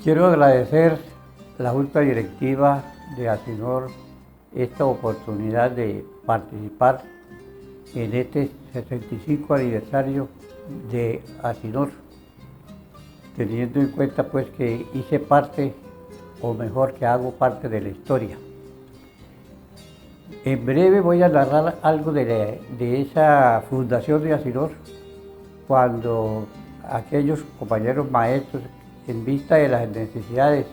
Quiero agradecer a la Junta Directiva de Asinor esta oportunidad de participar en este 65 aniversario de Asinor, teniendo en cuenta pues que hice parte, o mejor que hago parte de la historia. En breve voy a narrar algo de esa fundación de Asinor, cuando aquellos compañeros maestros, en vista de las necesidades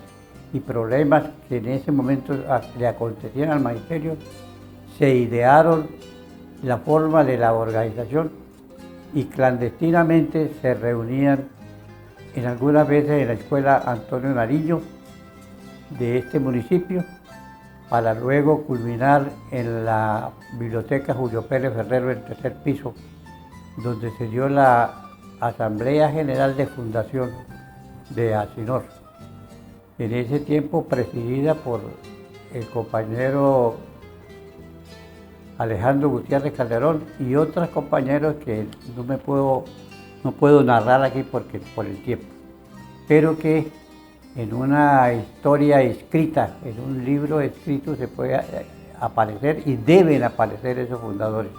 y problemas que en ese momento le acontecían al magisterio, se idearon la forma de la organización y clandestinamente se reunían en algunas veces en la escuela Antonio Nariño de este municipio, para luego culminar en la biblioteca Julio Pérez Ferrero, en el tercer piso, donde se dio la Asamblea General de Fundación de Asinor. En ese tiempo presidida por el compañero Alejandro Gutiérrez Calderón y otros compañeros que no puedo narrar aquí por el tiempo, pero que en una historia escrita, en un libro escrito, se puede aparecer y deben aparecer esos fundadores.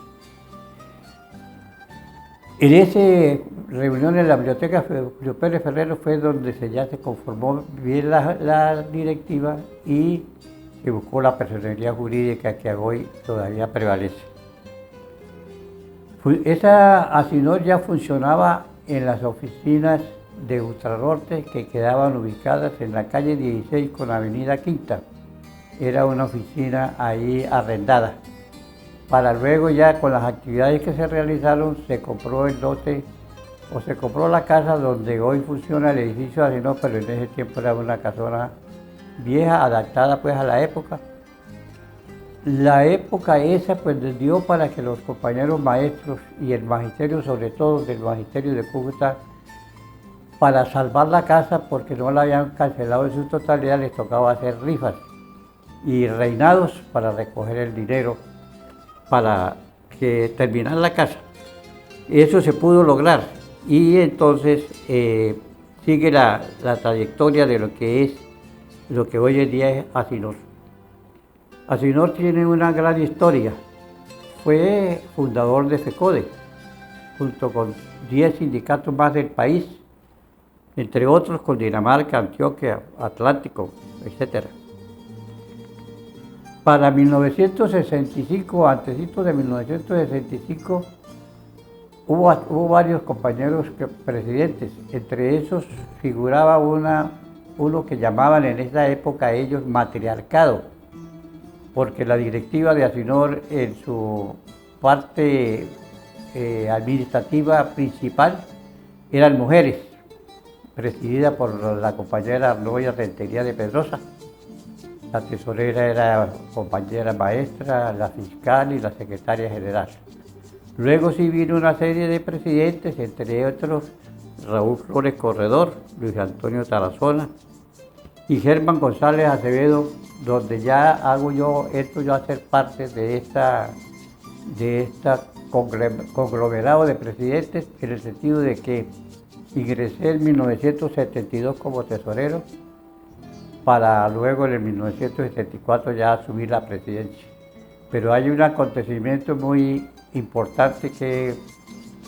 En esa reunión en la biblioteca Julio Pérez Ferrero fue donde ya se conformó bien la directiva y se buscó la personería jurídica que hoy todavía prevalece. Esa Asinor ya funcionaba en las oficinas de Ultranorte, que quedaban ubicadas en la calle 16 con avenida Quinta. Era una oficina ahí arrendada. Para luego, ya con las actividades que se realizaron, se compró el lote o se compró la casa donde hoy funciona el edificio de Asinor, pero en ese tiempo era una casona vieja, adaptada pues a la época. La época esa pues dio para que los compañeros maestros y el magisterio, sobre todo del magisterio de Cúcuta, para salvar la casa, porque no la habían cancelado en su totalidad, les tocaba hacer rifas y reinados para recoger el dinero para terminar la casa. Eso se pudo lograr y entonces sigue la trayectoria de lo que hoy en día es Asinor. Asinor tiene una gran historia. Fue fundador de FECODE, junto con 10 sindicatos más del país, entre otros con Dinamarca, Antioquia, Atlántico, etc. Para 1965, antesito de 1965, hubo varios compañeros presidentes. Entre esos figuraba uno que llamaban en esa época ellos matriarcado, porque la directiva de Asinor, en su parte administrativa principal, eran mujeres, presidida por la compañera Arnoya Rentería de Pedrosa. La tesorera era compañera maestra, la fiscal y la secretaria general. Luego sí vino una serie de presidentes, entre otros Raúl Flores Corredor, Luis Antonio Tarazona y Germán González Acevedo, donde ya hago yo, entro yo a ser parte de esta conglomerado de presidentes, en el sentido de que ingresé en 1972 como tesorero, para luego en el 1974 ya asumir la presidencia. Pero hay un acontecimiento muy importante que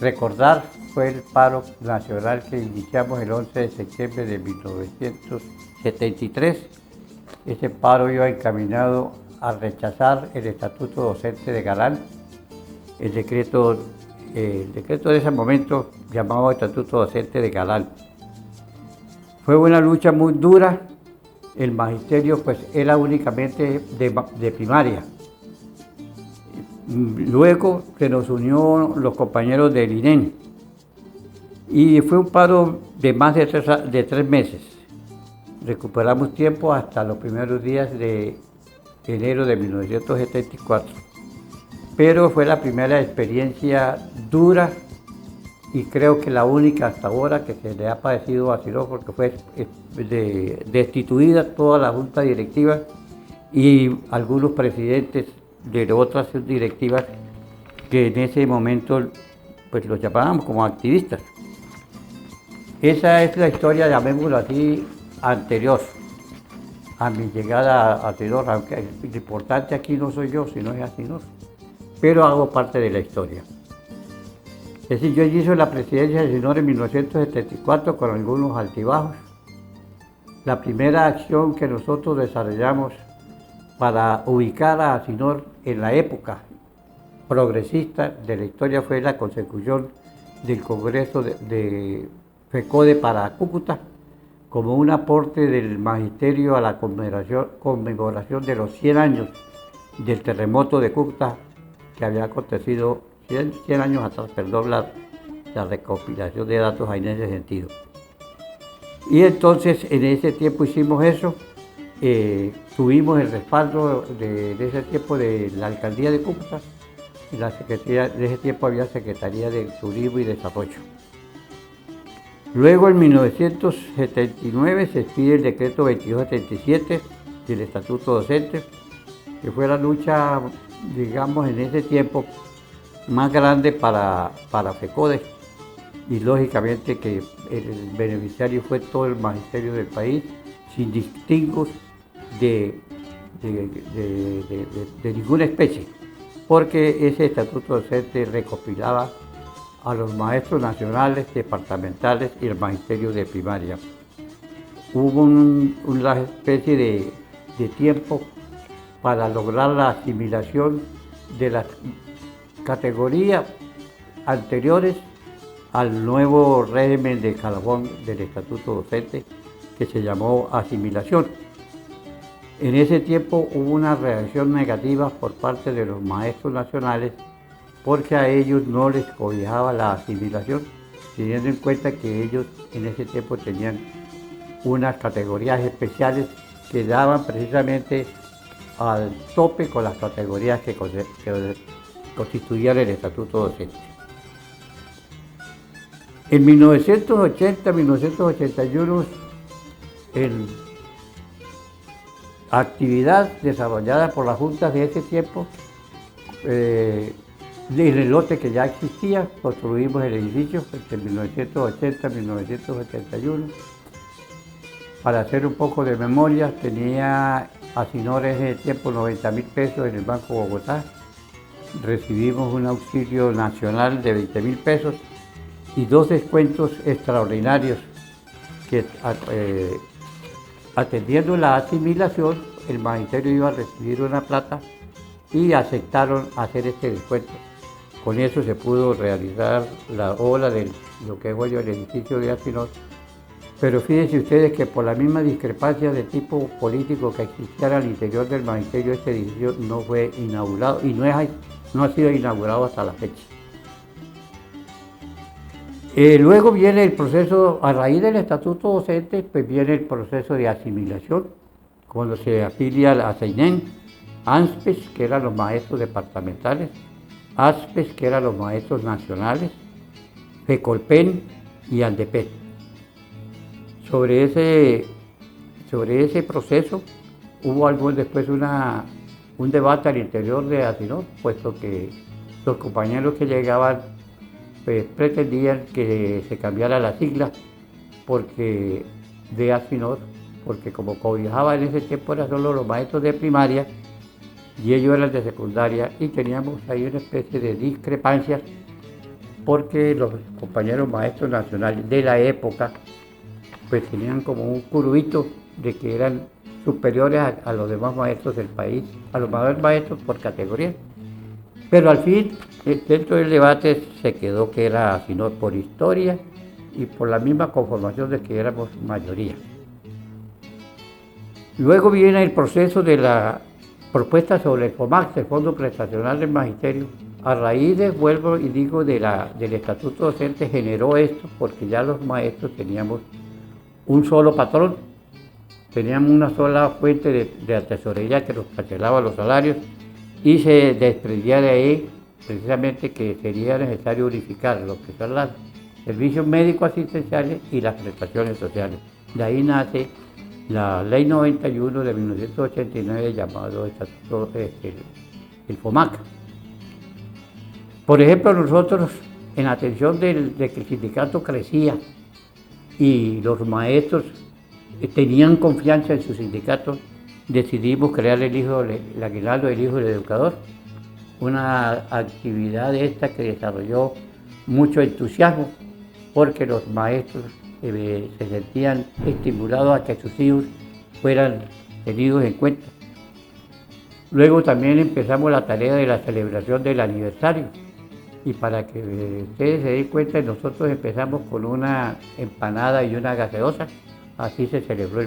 recordar, fue el paro nacional que iniciamos el 11 de septiembre de 1973. Ese paro iba encaminado a rechazar el estatuto docente de Galán, el decreto de ese momento llamado Estatuto Docente de Galán. Fue una lucha muy dura. El magisterio pues era únicamente de primaria. Luego se nos unió los compañeros del INEN y fue un paro de más de 3 meses. Recuperamos tiempo hasta los primeros días de enero de 1974. Pero fue la primera experiencia dura y creo que la única hasta ahora que se le ha padecido a Asinor, porque fue destituida toda la junta directiva y algunos presidentes de otras directivas que en ese momento pues los llamábamos como activistas. Esa es la historia, llamémoslo así, anterior a mi llegada a Asinor, aunque lo importante aquí no soy yo, sino es Asinor, pero hago parte de la historia. Es decir, yo hice la presidencia de Asinor en 1974 con algunos altibajos. La primera acción que nosotros desarrollamos para ubicar a Asinor en la época progresista de la historia fue la consecución del Congreso de FECODE para Cúcuta, como un aporte del magisterio a la conmemoración de los 100 años del terremoto de Cúcuta, que había acontecido 100 años atrás, perdón, la recopilación de datos ahí en ese sentido. Y entonces en ese tiempo hicimos eso, tuvimos el respaldo de ese tiempo de la alcaldía de Cúcuta, y la secretaría, de ese tiempo había Secretaría de Turismo y Desarrollo. Luego en 1979 se expide el decreto 2277 del Estatuto Docente, que fue la lucha, digamos, en ese tiempo más grande para FECODE, y lógicamente que el beneficiario fue todo el magisterio del país, sin distingos de ninguna especie, porque ese estatuto docente recopilaba a los maestros nacionales, departamentales y el magisterio de primaria. Hubo una especie de tiempo para lograr la asimilación de las categorías anteriores al nuevo régimen de escalafón del estatuto docente, que se llamó asimilación. En ese tiempo hubo una reacción negativa por parte de los maestros nacionales, porque a ellos no les cobijaba la asimilación, teniendo en cuenta que ellos en ese tiempo tenían unas categorías especiales que daban precisamente al tope con las categorías que constituían el estatuto docente. En 1980-1981, en actividad desarrollada por las juntas de ese tiempo, en el lote que ya existía, construimos el edificio entre 1980 y 1981. Para hacer un poco de memoria, tenía Asinor en ese tiempo 90.000 pesos en el Banco Bogotá. Recibimos un auxilio nacional de 20.000 pesos y 2 descuentos extraordinarios que, atendiendo la asimilación, el magisterio iba a recibir una plata y aceptaron hacer este descuento. Con eso se pudo realizar la obra de lo que es hoy el edificio de Asinor. Pero fíjense ustedes que por la misma discrepancia de tipo político que existiera al interior del magisterio, este edificio no fue inaugurado y no ha sido inaugurado hasta la fecha. Luego viene el proceso, a raíz del estatuto docente, pues viene el proceso de asimilación, cuando se afilia a CEINEN, ANSPES, que eran los maestros departamentales, ASPES, que eran los maestros nacionales, FECOLPEN y ANDEPEN. Sobre ese proceso hubo después un debate al interior de Asinor, puesto que los compañeros que llegaban pues, pretendían que se cambiara la sigla de Asinor, porque como cobijaba en ese tiempo eran solo los maestros de primaria y ellos eran de secundaria, y teníamos ahí una especie de discrepancias porque los compañeros maestros nacionales de la época pues tenían como un curvito de que eran superiores a los demás maestros del país, a los mayores maestros por categoría. Pero al fin, dentro del debate se quedó que era Asinor por historia y por la misma conformación de que éramos mayoría. Luego viene el proceso de la propuesta sobre el FOMAC, el Fondo Prestacional del Magisterio. A raíz de, vuelvo y digo, del estatuto docente generó esto, porque ya los maestros teníamos un solo patrón, teníamos una sola fuente de tesorería que nos cancelaba los salarios, y se desprendía de ahí precisamente que sería necesario unificar lo que son los servicios médicos asistenciales y las prestaciones sociales. De ahí nace la Ley 91 de 1989, llamado Estatuto, el FOMAC. Por ejemplo, nosotros, en atención de que el sindicato crecía y los maestros tenían confianza en su sindicato, decidimos crear el aguinaldo del hijo del educador, una actividad esta que desarrolló mucho entusiasmo porque los maestros se sentían estimulados a que sus hijos fueran tenidos en cuenta. Luego también empezamos la tarea de la celebración del aniversario. Y para que ustedes se den cuenta, nosotros empezamos con una empanada y una gaseosa. Así se celebró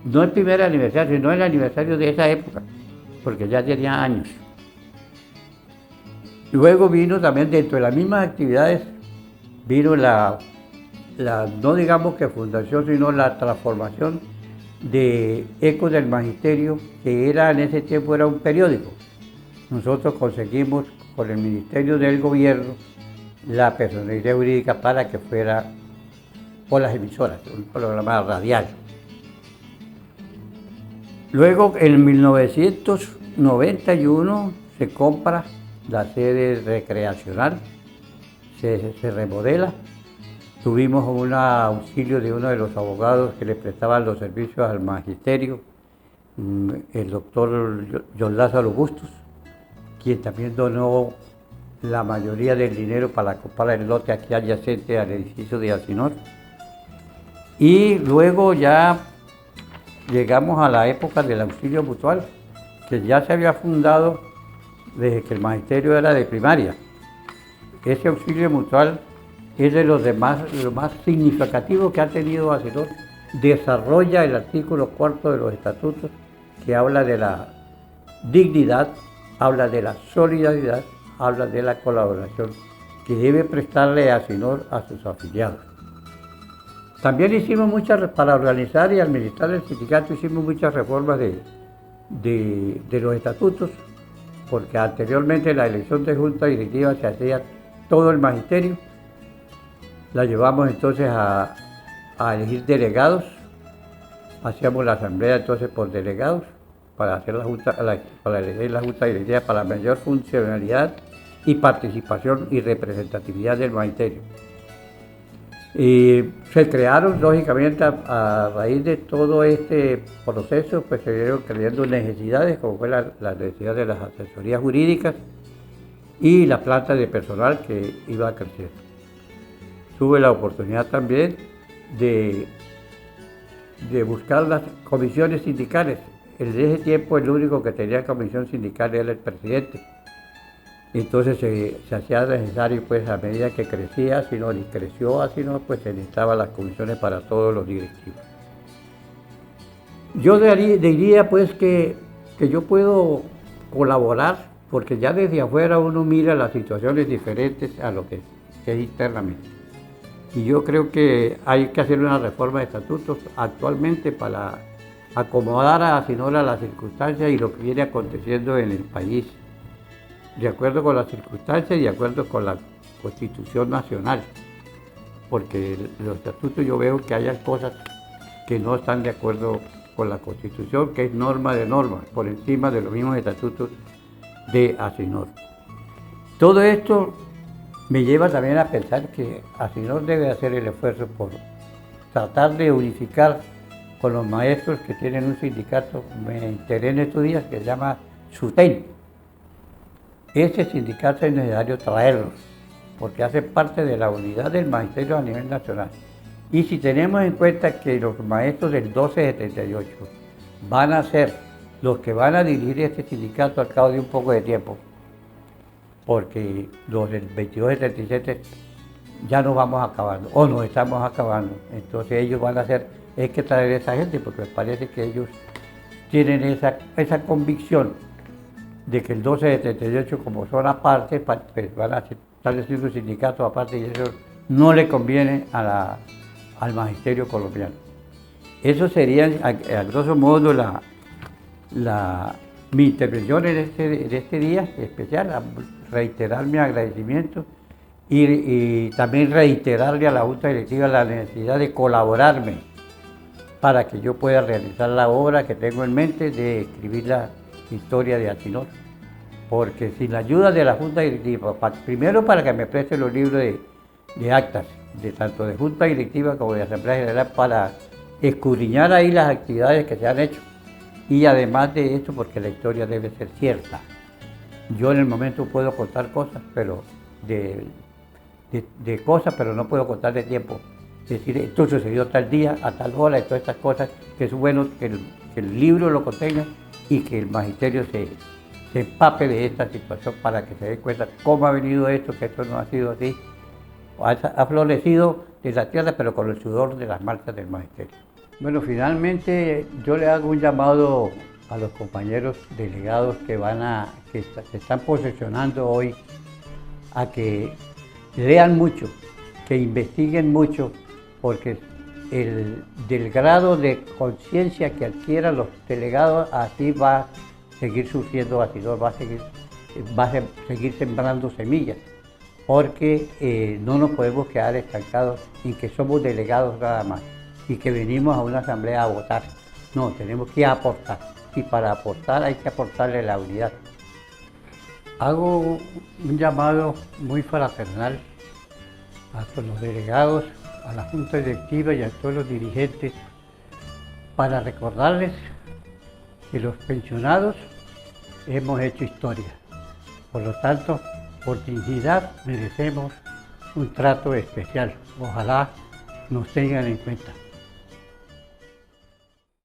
no el primer aniversario, sino el aniversario de esa época, porque ya tenía años. Luego vino también, dentro de las mismas actividades, vino no digamos que fundación, sino la transformación de Ecos del Magisterio, que en ese tiempo era un periódico. Nosotros conseguimos con el Ministerio del Gobierno la personalidad jurídica para que fuera por las emisoras, un programa radial. Luego, en 1991, se compra la sede recreacional, se remodela. Tuvimos un auxilio de uno de los abogados que le prestaban los servicios al magisterio, el doctor John Lázaro Bustos, quien también donó la mayoría del dinero para comprar el lote aquí adyacente al edificio de Asinor. Y luego ya llegamos a la época del auxilio mutual, que ya se había fundado desde que el magisterio era de primaria. Ese auxilio mutual es de lo más significativo que ha tenido Asinor. Desarrolla el artículo 4 de los estatutos, que habla de la dignidad, habla de la solidaridad, habla de la colaboración que debe prestarle Asinor a sus afiliados. También hicimos para organizar y administrar el sindicato, hicimos muchas reformas de los estatutos, porque anteriormente la elección de junta directiva se hacía todo el magisterio. La llevamos entonces a elegir delegados, hacíamos la asamblea entonces por delegados para hacer para elegir la junta directiva para mayor funcionalidad y participación y representatividad del magisterio. Y se crearon, lógicamente, a raíz de todo este proceso, pues se vieron creando necesidades, como fue la necesidad de las asesorías jurídicas y la planta de personal que iba a crecer. Tuve la oportunidad también de buscar las comisiones sindicales. En ese tiempo el único que tenía comisión sindical era el presidente. Entonces se hacía necesario, pues a medida que crecía Asinor y creció Asinor, pues se necesitaban las comisiones para todos los directivos. Yo diría pues que yo puedo colaborar, porque ya desde afuera uno mira las situaciones diferentes a lo que es internamente. Y yo creo que hay que hacer una reforma de estatutos actualmente para acomodar a Asinor a las circunstancias y lo que viene aconteciendo en el país, de acuerdo con las circunstancias y de acuerdo con la Constitución Nacional, porque los estatutos yo veo que hay cosas que no están de acuerdo con la Constitución, que es norma de normas, por encima de los mismos estatutos de Asinor. Todo esto me lleva también a pensar que Asinor debe hacer el esfuerzo por tratar de unificar con los maestros que tienen un sindicato, me enteré en estos días, que se llama SUTEN. Ese sindicato es necesario traerlos, porque hace parte de la unidad del magisterio a nivel nacional. Y si tenemos en cuenta que los maestros del 1278 van a ser los que van a dirigir este sindicato al cabo de un poco de tiempo, porque los del 2277 ya nos vamos acabando, o nos estamos acabando. Entonces ellos van a hacer, hay que traer a esa gente, porque me parece que ellos tienen esa convicción de que el 1278, como son aparte, pues van a estar haciendo un sindicato aparte y eso no le conviene al magisterio colombiano. Eso sería, a grosso modo, mi intervención en este día especial, a reiterar mi agradecimiento y también reiterarle a la Junta Directiva la necesidad de colaborarme para que yo pueda realizar la obra que tengo en mente de escribir la historia de Asinor. Porque sin la ayuda de la Junta Directiva, primero para que me preste los libros de actas, tanto de Junta Directiva como de Asamblea General, para escudriñar ahí las actividades que se han hecho. Y además de esto, porque la historia debe ser cierta. Yo en el momento puedo contar cosas, pero de cosas, pero no puedo contar de tiempo. Es decir, esto sucedió tal día, a tal hora, y todas estas cosas, que es bueno que el libro lo contenga y que el magisterio se empape de esta situación para que se dé cuenta cómo ha venido esto, que esto no ha sido así. Ha florecido de la tierra, pero con el sudor de las marchas del magisterio. Bueno, finalmente yo le hago un llamado a los compañeros delegados que se están posesionando hoy a que lean mucho, que investiguen mucho, porque del grado de conciencia que adquieran los delegados, así va a seguir surgiendo bastidor, va a seguir sembrando semillas, porque no nos podemos quedar estancados en que somos delegados nada más y que venimos a una asamblea a votar. No, tenemos que aportar, y para aportar hay que aportarle la unidad. Hago un llamado muy fraternal a los delegados, a la Junta Directiva y a todos los dirigentes para recordarles que los pensionados hemos hecho historia. Por lo tanto, por dignidad merecemos un trato especial. Ojalá nos tengan en cuenta.